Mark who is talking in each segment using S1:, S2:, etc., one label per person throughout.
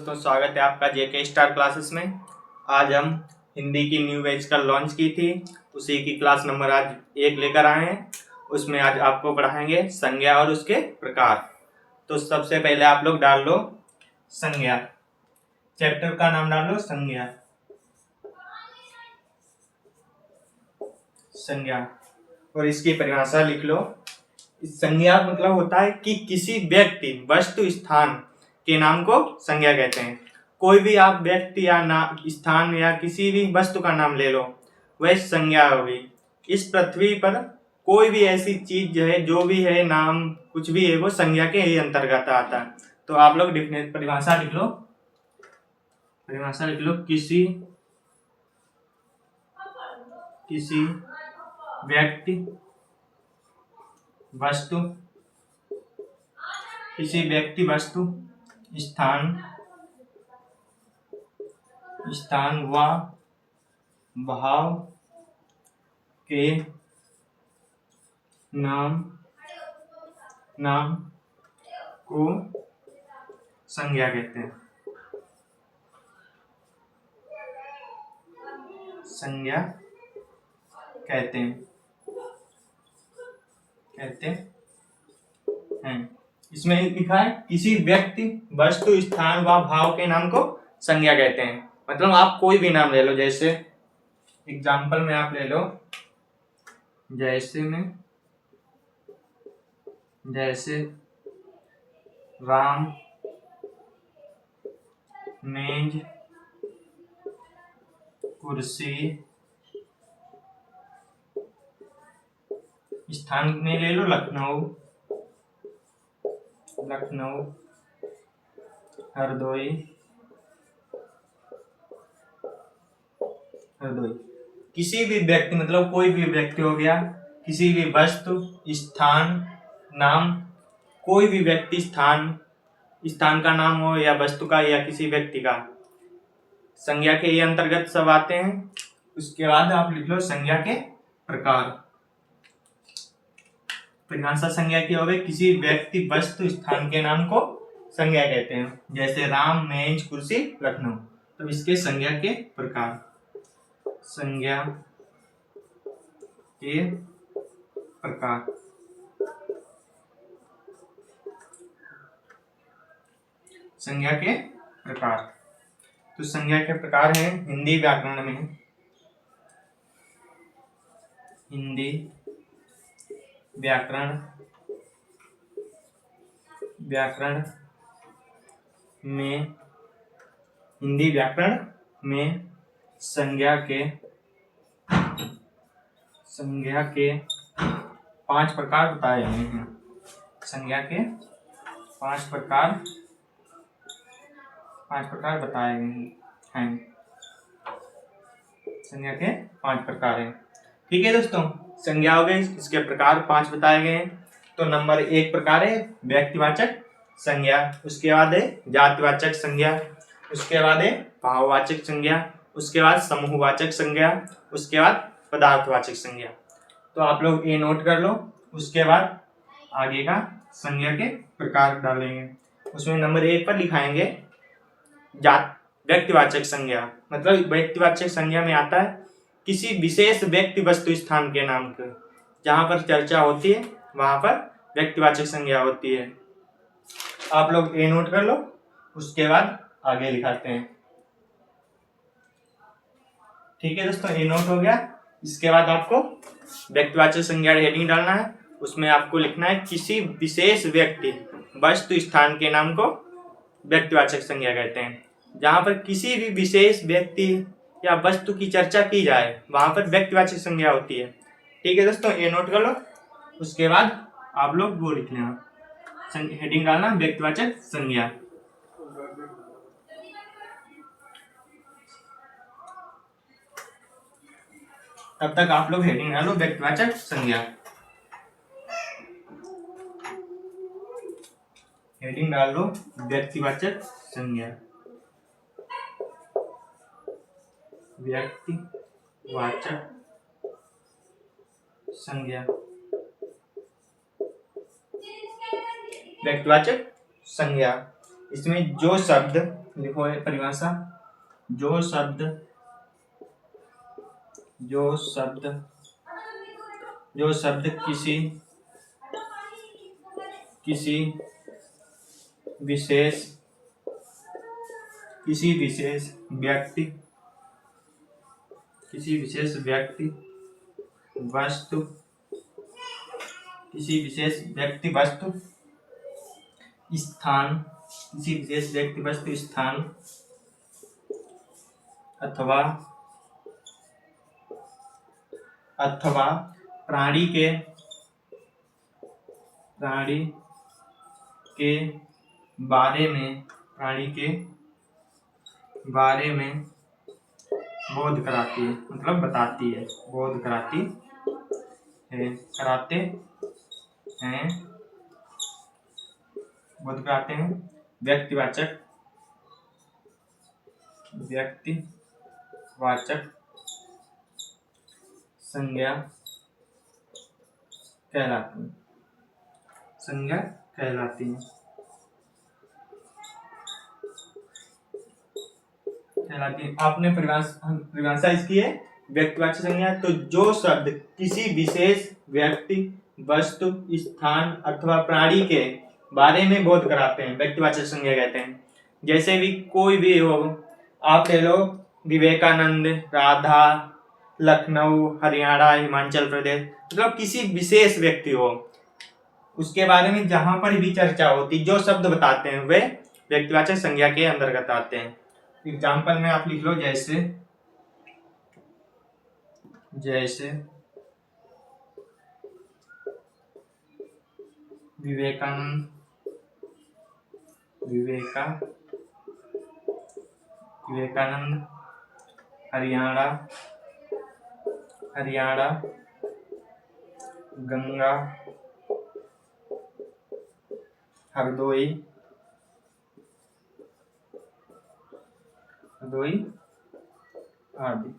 S1: दोस्तों, स्वागत है आपका जेके स्टार क्लासेस में। आज हम हिंदी की न्यू बैच का लॉन्च की थी, उसी की क्लास नंबर आज 1 लेकर आए हैं। उसमें आज आपको पढ़ाएंगे संज्ञा और उसके प्रकार। तो सबसे पहले आप लोग डाल लो संज्ञा। चैप्टर का नाम डाल लो संज्ञा। संज्ञा और इसकी परिभाषा लिख लो। संज्ञा मतलब होता है कि किसी व्यक्ति, वस्तु, स्थान के नाम को संज्ञा कहते हैं। कोई भी आप व्यक्ति या स्थान या किसी भी वस्तु का नाम ले लो, वह संज्ञा होगी। इस पृथ्वी पर कोई भी ऐसी चीज है, जो भी है, नाम कुछ भी है, वो संज्ञा के ही अंतर्गत आता है। तो आप लोग परिभाषा लिख लो। परिभाषा लिख लो। किसी व्यक्ति, वस्तु, स्थान व भाव के नाम को संज्ञा कहते हैं। संज्ञा कहते हैं। इसमें लिखा है किसी व्यक्ति, वस्तु, स्थान व भाव के नाम को संज्ञा कहते हैं। मतलब आप कोई भी नाम ले लो, जैसे एग्जाम्पल में आप ले लो, जैसे राम, मेज, कुर्सी। स्थान में ले लो लखनऊ, हरदोई। किसी भी व्यक्ति मतलब कोई भी व्यक्ति हो गया, किसी भी वस्तु, स्थान, नाम, कोई भी व्यक्ति, स्थान का नाम हो या वस्तु का या किसी व्यक्ति का, संज्ञा के ये अंतर्गत सब आते हैं। उसके बाद आप लिख लो संज्ञा के प्रकार। परिभाषा संज्ञा की हो गई, किसी व्यक्ति, वस्तु, स्थान के नाम को संज्ञा कहते हैं। जैसे राम, मेज, कुर्सी, लखनऊ। तो इसके संज्ञा के प्रकार। संज्ञा के प्रकार। संज्ञा के प्रकार। तो संज्ञा के प्रकार हैं हिंदी व्याकरण में। हिंदी व्याकरण में संज्ञा के 5 प्रकार बताए गए हैं। संज्ञा के 5 प्रकार बताए गए हैं। संज्ञा के 5 प्रकार हैं। ठीक है दोस्तों, संज्ञा हो गई, इसके प्रकार 5 बताए गए हैं। तो नंबर 1 प्रकार है व्यक्तिवाचक संज्ञा, उसके बाद है जातिवाचक संज्ञा, उसके बाद है भाववाचक संज्ञा, उसके बाद समूहवाचक संज्ञा, उसके बाद पदार्थवाचक संज्ञा। तो आप लोग ये नोट कर लो। उसके बाद आगे का संज्ञा के प्रकार डालेंगे। उसमें नंबर 1 पर लिखाएंगे व्यक्तिवाचक संज्ञा। मतलब व्यक्तिवाचक संज्ञा में आता है किसी विशेष व्यक्ति, वस्तु, स्थान के नाम के जहां पर चर्चा होती है, वहां पर व्यक्तिवाचक संज्ञा होती है। आप लोग ये नोट कर लो। उसके बाद आगे लिखाते हैं। ठीक है दोस्तों, ये नोट हो गया। इसके बाद आपको व्यक्तिवाचक संज्ञा हेडिंग डालना है। उसमें आपको लिखना है किसी विशेष व्यक्ति, वस्तु, स्थान के नाम को व्यक्तिवाचक संज्ञा कहते हैं। जहां पर किसी भी विशेष व्यक्ति या वस्तु की चर्चा की जाए, वहां पर व्यक्तिवाचक संज्ञा होती है। ठीक है दोस्तों, ये नोट कर लो। उसके बाद आप लोग वो लिख लेना, हेडिंग डालना व्यक्तिवाचक संज्ञा। तब तक आप लोग हेडिंग डालो व्यक्तिवाचक संज्ञा। हेडिंग डाल लो व्यक्तिवाचक संज्ञा। व्यक्तिवाचक संज्ञा। व्यक्तिवाचक संज्ञा इसमें जो शब्द, लिखो परिभाषा, जो शब्द किसी विशेष व्यक्ति वस्तु स्थान अथवा प्राणी के बारे में बोध कराती है, मतलब बताती है, बोध कराती है, कराते हैं व्यक्तिवाचक संज्ञा कहलाती हैं। आपने परिभाषा इसकी है व्यक्तिवाचक संज्ञा। तो जो शब्द किसी विशेष व्यक्ति, वस्तु, स्थान अथवा प्राणी के बारे में बोध कराते हैं, व्यक्तिवाचक संज्ञा कहते हैं। जैसे भी कोई भी हो, आप ले लो विवेकानंद, राधा, लखनऊ, हरियाणा, हिमाचल प्रदेश, मतलब किसी विशेष व्यक्ति हो, उसके बारे में जहां पर भी चर्चा होती, जो शब्द बताते हैं वे व्यक्तिवाचक संज्ञा के अंतर्गत आते हैं। एग्जाम्पल में आप लिख लो, जैसे विवेकानंद, हरियाणा, गंगा, हरदोई आदि।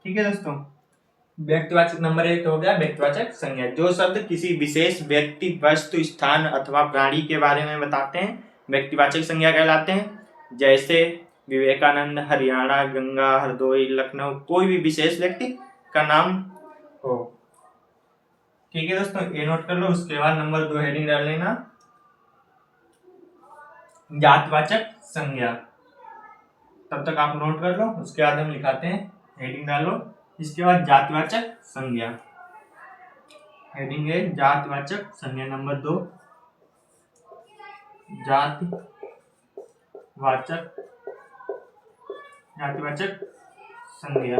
S1: ठीक है दोस्तों, व्यक्तिवाचक नंबर 1 हो गया व्यक्तिवाचक संज्ञा। जो शब्द किसी विशेष व्यक्ति, वस्तु, स्थान अथवा प्राणी के बारे में बताते हैं व्यक्तिवाचक संज्ञा कहलाते हैं। जैसे विवेकानंद, हरियाणा, गंगा, हरदोई, लखनऊ, कोई भी विशेष व्यक्ति का नाम हो। ठीक है दोस्तों, ये नोट कर लो। उसके बाद नंबर 2 हेडिंग डाल लेना, जातिवाचक संज्ञा। तब तक आप नोट कर लो, उसके बाद हम लिखाते हैं, हेडिंग डालो। इसके बाद जातिवाचक संज्ञा, हेडिंग है जातिवाचक संज्ञा नंबर 2, जातिवाचक संज्ञा।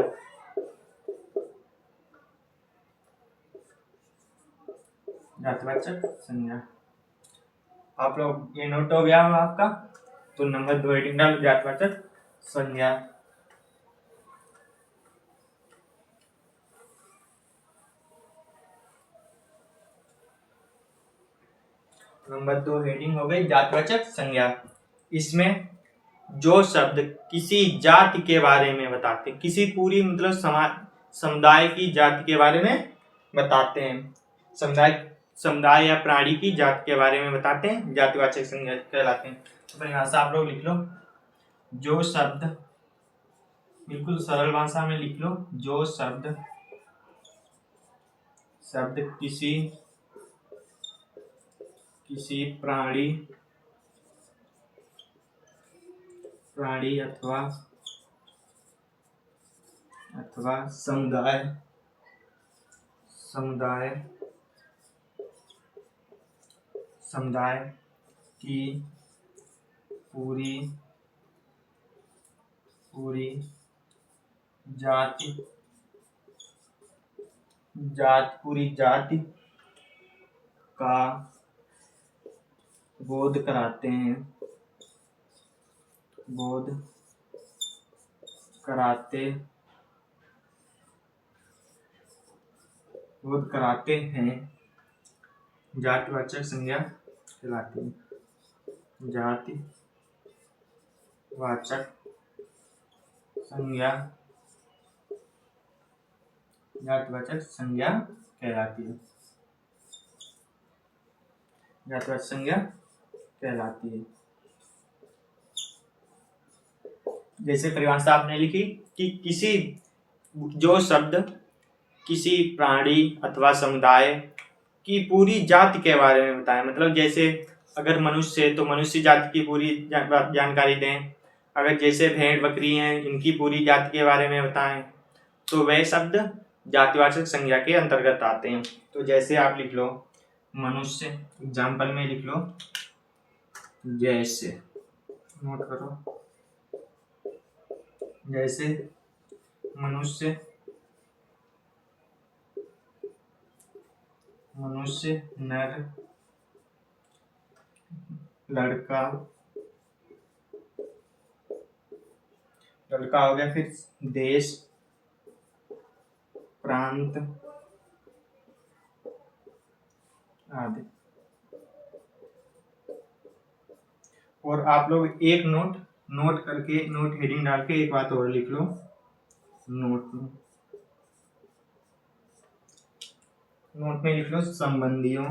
S1: जातिवाचक संज्ञा आप लोग ये नोट हो गया होगा आपका। तो नंबर 2 हेडिंग डालो, जातिवाचक संज्ञा। नंबर 2 हेडिंग हो गई जातिवाचक संज्ञा। इसमें जो शब्द किसी जाति के बारे में बताते हैं, किसी पूरी मतलब समुदाय की जाति के बारे में बताते हैं, समुदाय या प्राणी की जाति के बारे में बताते हैं, जातिवाचक संज्ञा कहलाते हैं। तो परिभाषा आप लोग लिख लो, जो शब्द, बिल्कुल सरल भाषा में लिख लो, जो शब्द किसी प्राणी अथवा समुदाय की पूरी जाति का बोध कराते हैं, जातिवाचक संज्ञा कहलाती है। जातिवाचक संज्ञा कहलाती है। जातिवाचक संज्ञा कहलाती है। जैसे परिभाषा आपने लिखी कि किसी जो शब्द किसी प्राणी अथवा समुदाय की पूरी जाति के बारे में बताएं, मतलब जैसे अगर मनुष्य है तो मनुष्य जाति की पूरी जानकारी दें, अगर जैसे भेड़ बकरी हैं इनकी पूरी जाति के बारे में बताएं, तो वह शब्द जातिवाचक संज्ञा के अंतर्गत आते हैं। तो जैसे आप लिख लो मनुष्य, एग्जाम्पल में लिख लो जैसे, नोट करो, जैसे मनुष्य, मनुष्य, नर, लड़का, लड़का हो गया, फिर देश, प्रांत आदि। और आप लोग एक नोट करके, नोट हेडिंग डाल के एक बात और लिख लो नोट में लिख लो संबंधियों,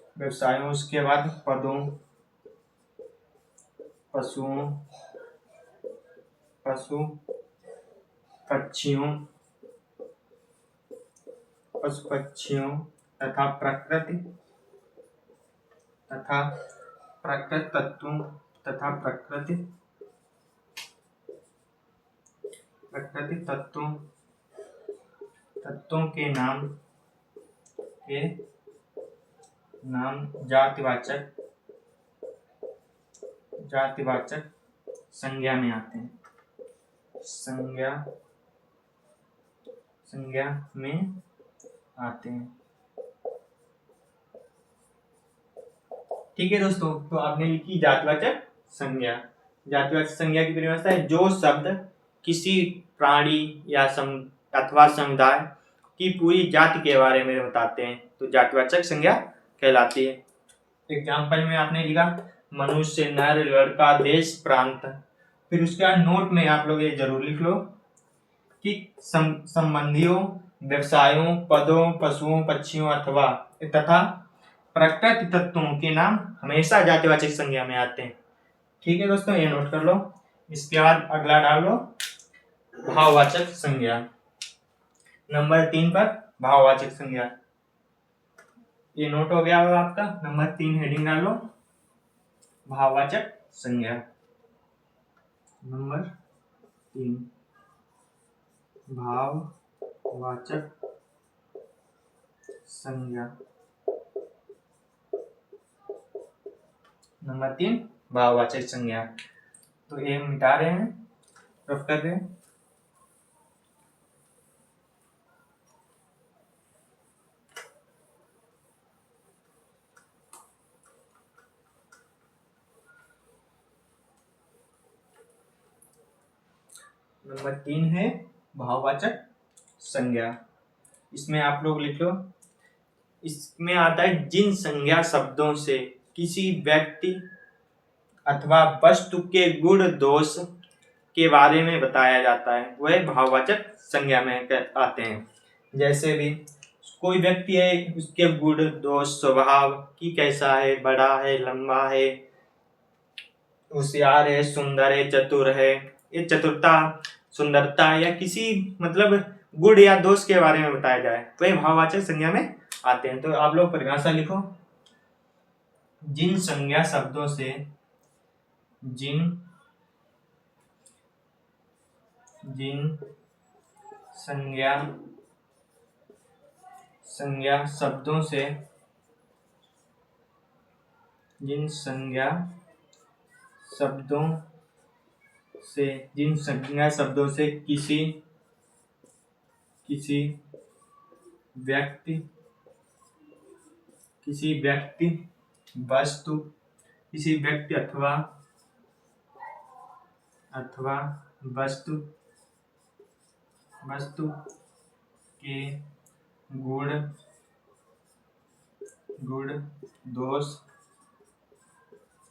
S1: व्यवसायों, उसके बाद पदों, पशुओं, पक्षियों तथा प्रकृति तत्वों तथा प्रकृति तत्वों के नाम जातिवाचक संज्ञा में आते हैं, संज्ञा में आते हैं। ठीक है दोस्तों, तो आपने लिखी जातिवाचक संज्ञा। जातिवाचक संज्ञा की परिभाषा है जो शब्द किसी प्राणी या अथवा समुदाय की पूरी जाति के बारे में बताते हैं तो जातिवाचक संज्ञा कहलाती है। एग्जाम्पल में आपने लिखा मनुष्य, नर, लड़का, देश, प्रांत। फिर उसके बाद नोट में आप लोग ये जरूर लिख लो कि संबंधियों, व्यवसायों, पदों, पशुओं, पक्षियों अथवा तथा प्रकृति तत्वों के नाम हमेशा जातिवाचक संज्ञा में आते हैं। ठीक है दोस्तों, ये नोट कर लो। इसके बाद अगला डाल लो भाववाचक संज्ञा। नंबर 3 पर भाववाचक संज्ञा, ये नोट हो गया होगा आपका। नंबर 3 हेडिंग डाल लो भाववाचक संज्ञा। नंबर 3 भाववाचक संज्ञा। नंबर 3 भाववाचक संज्ञा। तो ये मिटा रहे हैं, रफ कर रहे हैं। नंबर 3 है भाववाचक संज्ञा। इसमें आप लोग लिख लो, इसमें आता है जिन संज्ञा शब्दों से किसी व्यक्ति अथवा वस्तु के गुण दोष के बारे में बताया जाता है वह भाववाचक संज्ञा में आते हैं। जैसे भी कोई व्यक्ति है, उसके गुण दोष स्वभाव की कैसा है, बड़ा है, लंबा है, होशियार है, सुंदर है, चतुर है, ये चतुरता, सुंदरता या किसी मतलब गुण या दोष के बारे में बताया जाए तो ये भाववाचक संज्ञा में आते हैं। तो आप लोग परिभाषा लिखो, जिन संज्ञा शब्दों से जिन संज्ञा शब्दों से किसी व्यक्ति अथवा वस्तु के गुण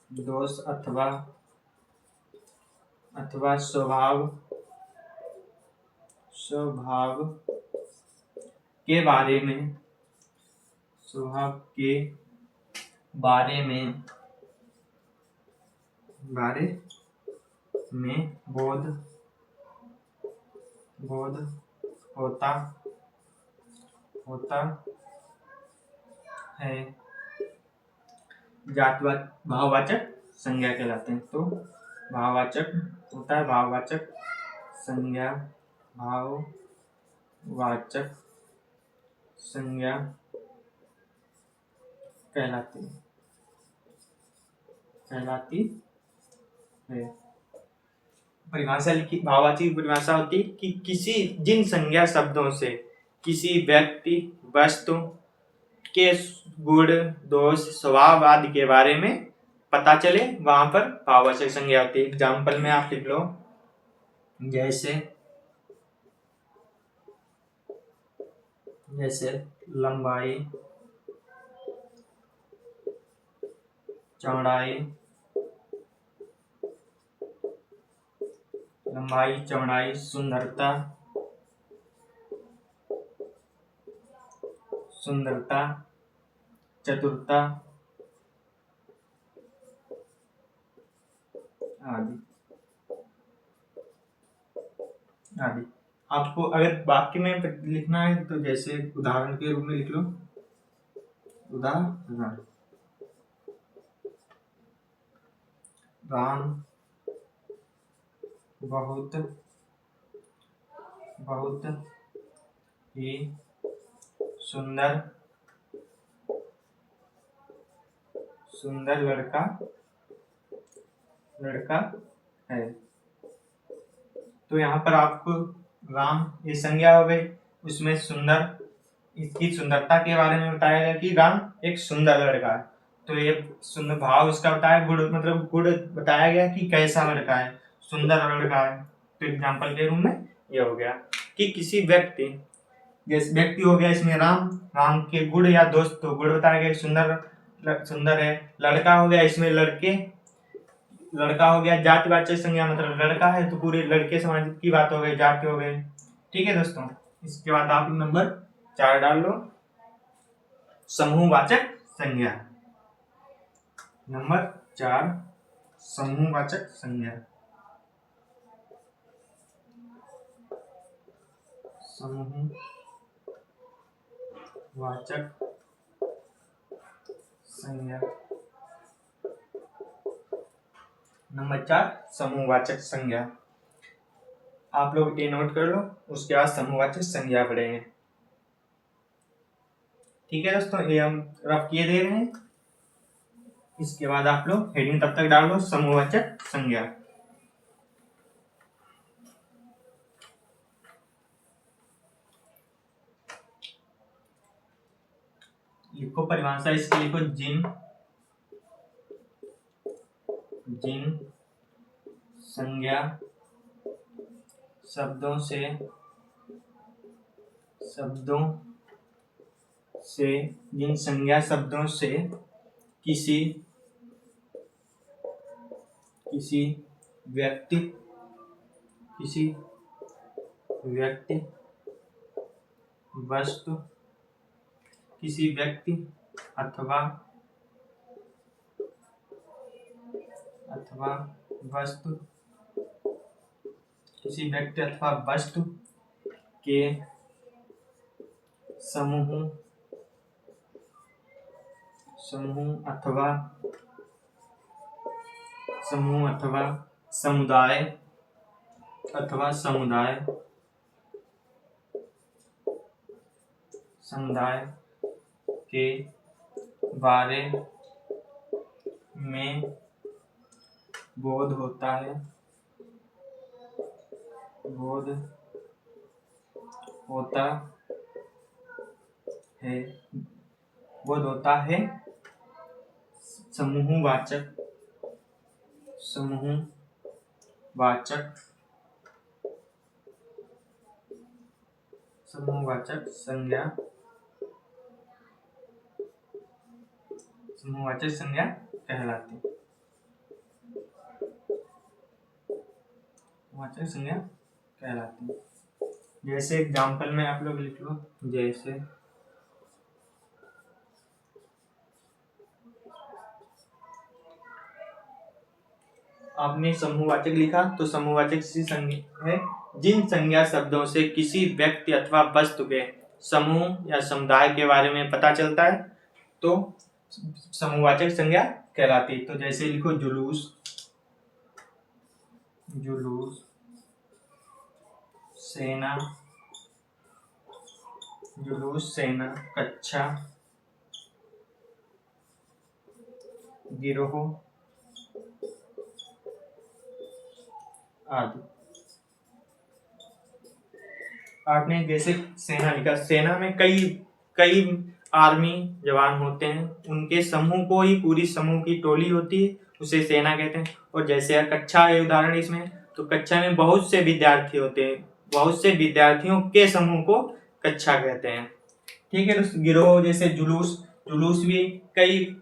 S1: दोष अथवा अथवा स्वभाव के बारे में, स्वभाव के बारे में बोध होता है, जातिवाचक भाववाचक संज्ञा कहलाते हैं। तो भाववाचक होता है, भाववाचक संज्ञा, भाववाचक संज्ञा कहलाती है। परिभाषा लिखी। भाववाची की परिभाषा होती है कि जिन संज्ञा शब्दों से किसी व्यक्ति, वस्तु के गुण, दोष, स्वभाव आदि के बारे में पता चले, वहां पर भाववाचक संज्ञा होती है। एग्जाम्पल में आप लिख लो, जैसे लंबाई, चौड़ाई, सुंदरता, चतुरता आदि। आपको अगर वाक्य में लिखना है तो जैसे उदाहरण के रूप में लिख लो, उदाहरण, राम बहुत ही सुंदर लड़का है। तो यहाँ पर आपको राम ये संज्ञा हो गई, उसमें सुंदर, इसकी सुंदरता के बारे में बताया गया कि राम एक सुंदर लड़का है। तो ये सुंदर भाव उसका बताया, गुण मतलब गुण बताया गया कि कैसा लड़का है, सुंदर लड़का है। तो एग्जाम्पल के रूप में ये हो गया कि किसी व्यक्ति, जैसे व्यक्ति हो गया इसमें राम के गुण या दोष, तो गुण बताया गया सुंदर है। लड़का हो गया, इसमें लड़का हो गया, जातिवाचक संज्ञा मतलब लड़का है, तो पूरे लड़के समाज की बात हो गई, जाति हो गई। ठीक है दोस्तों, इसके बाद आप नंबर 4 डाल लो, समूहवाचक संज्ञा। नंबर 4, समूहवाचक संज्ञा। समूहवाचक संज्ञा। नंबर 4, समूहवाचक संज्ञा। आप लोग ये नोट कर लो, उसके बाद समूहवाचक संज्ञा पढ़ेंगे। ठीक है दोस्तों, ये हम रफ किए दे रहे हैं। इसके बाद आप लोग हेडिंग तब तक डाल लो, समूहवाचक संज्ञा। लिखो परिभाषा इसकी, लिखो जिन संज्ञा शब्दों से किसी व्यक्ति, वस्तु, किसी व्यक्ति अथवा वस्तु के समूह अथवा समुदाय के बारे में बोध होता है, समूहवाचक संज्ञा कहलाती। वाचक संज्ञा कहलाती है। जैसे एग्जाम्पल में आप लोग लिख लो, जैसे आपने समूहवाचक लिखा तो समूहवाचक किसी संज्ञा है जिन संज्ञा शब्दों से किसी व्यक्ति अथवा वस्तु के समूह या समुदाय के बारे में पता चलता है तो समूहवाचक संज्ञा कहलाती। तो जैसे लिखो जुलूस, जुलूस, सेना, जुलूस, सेना, कक्षा, गिरोह आदि। आपने जैसे सेना लिखा, सेना में कई आर्मी जवान होते हैं, उनके समूह को ही पूरी समूह की टोली होती है, उसे सेना कहते हैं। और जैसे कक्षा है उदाहरण इसमें, तो कक्षा में बहुत से विद्यार्थी होते हैं, बहुत से विद्यार्थियों के समूह को कक्षा कहते हैं। ठीक है। तो गिरोह जैसे जुलूस, जुलूस भी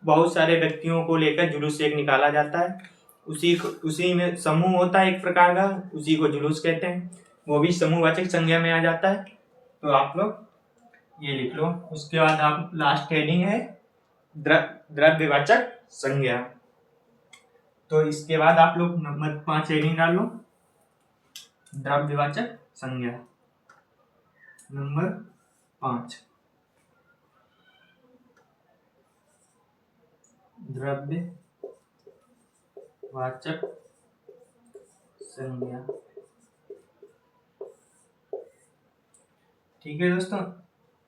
S1: बहुत सारे व्यक्तियों को लेकर जुलूस एक निकाला जाता है, उसी में समूह होता है एक प्रकार का, उसी को जुलूस कहते हैं, वो भी समूहवाचक संज्ञा में आ जाता है। तो आप लोग ये लिख लो। उसके बाद आप लास्ट हेडिंग है द्रव्यवाचक संज्ञा। तो इसके बाद आप लोग नंबर 5 हेडिंग डालो, द्रव्यवाचक संज्ञा नंबर 5, द्रव्यवाचक संज्ञा। ठीक है दोस्तों,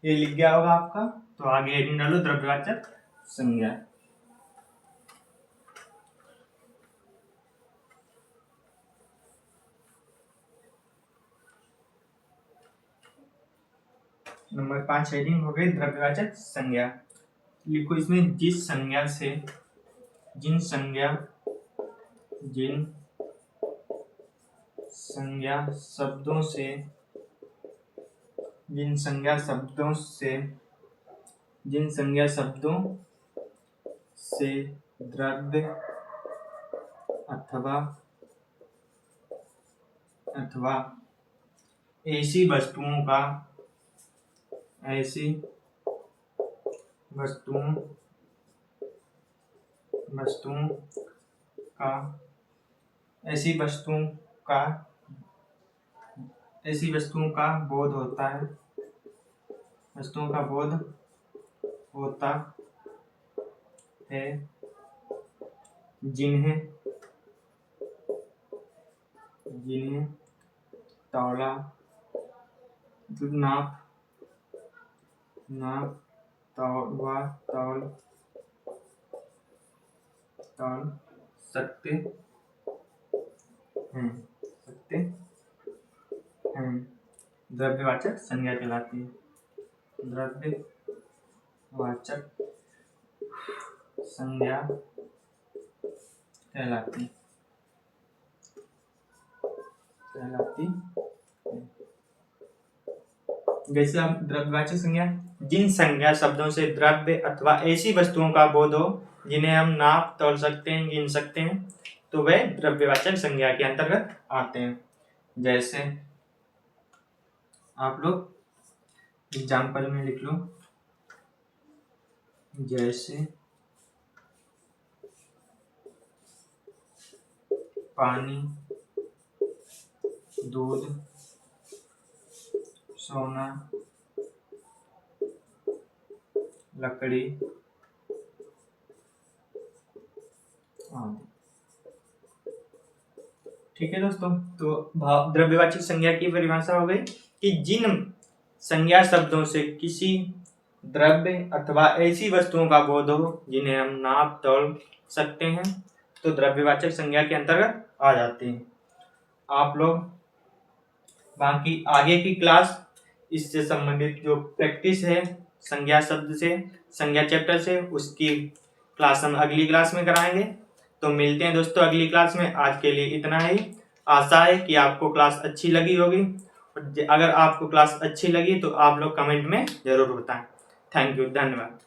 S1: ये लिख गया होगा आपका। तो आगे हेडिंग डालो द्रव्यवाचक संज्ञा। नंबर 5 हेडिंग हो गई द्रव्यवाचक संज्ञा। लिखो इसमें जिन संज्ञा शब्दों से द्रव्य अथवा ऐसी वस्तुओं का बोध होता है, जिन्हें तौला तौल सकते हैं, द्रव्यवाचक संज्ञा कहलाती है। द्रव्यवाचक संज्ञा कहलाती। जैसे हम द्रव्यवाचक संज्ञा, जिन संज्ञा शब्दों से द्रव्य अथवा ऐसी वस्तुओं का बोध हो जिन्हें हम नाप तौल सकते हैं, गिन सकते हैं, तो वे द्रव्यवाचक संज्ञा के अंतर्गत आते हैं। जैसे आप लोग एग्जाम्पल में लिख लो, जैसे पानी, दूध, सोना, लकड़ी आदि। ठीक है दोस्तों, तो द्रव्यवाचक संज्ञा की परिभाषा हो गई कि जिन संज्ञा शब्दों से किसी द्रव्य अथवा ऐसी वस्तुओं का बोध हो जिन्हें हम नाप तौल सकते हैं, तो द्रव्यवाचक संज्ञा के अंतर्गत आ जाते हैं। आप लोग बाकी आगे की क्लास इससे संबंधित जो प्रैक्टिस है संज्ञा शब्द से, संज्ञा चैप्टर से, उसकी क्लास हम अगली क्लास में कराएंगे। तो मिलते हैं दोस्तों अगली क्लास में। आज के लिए इतना ही। आशा है कि आपको क्लास अच्छी लगी होगी। अगर आपको क्लास अच्छी लगी तो आप लोग कमेंट में जरूर बताएं। थैंक यू, धन्यवाद।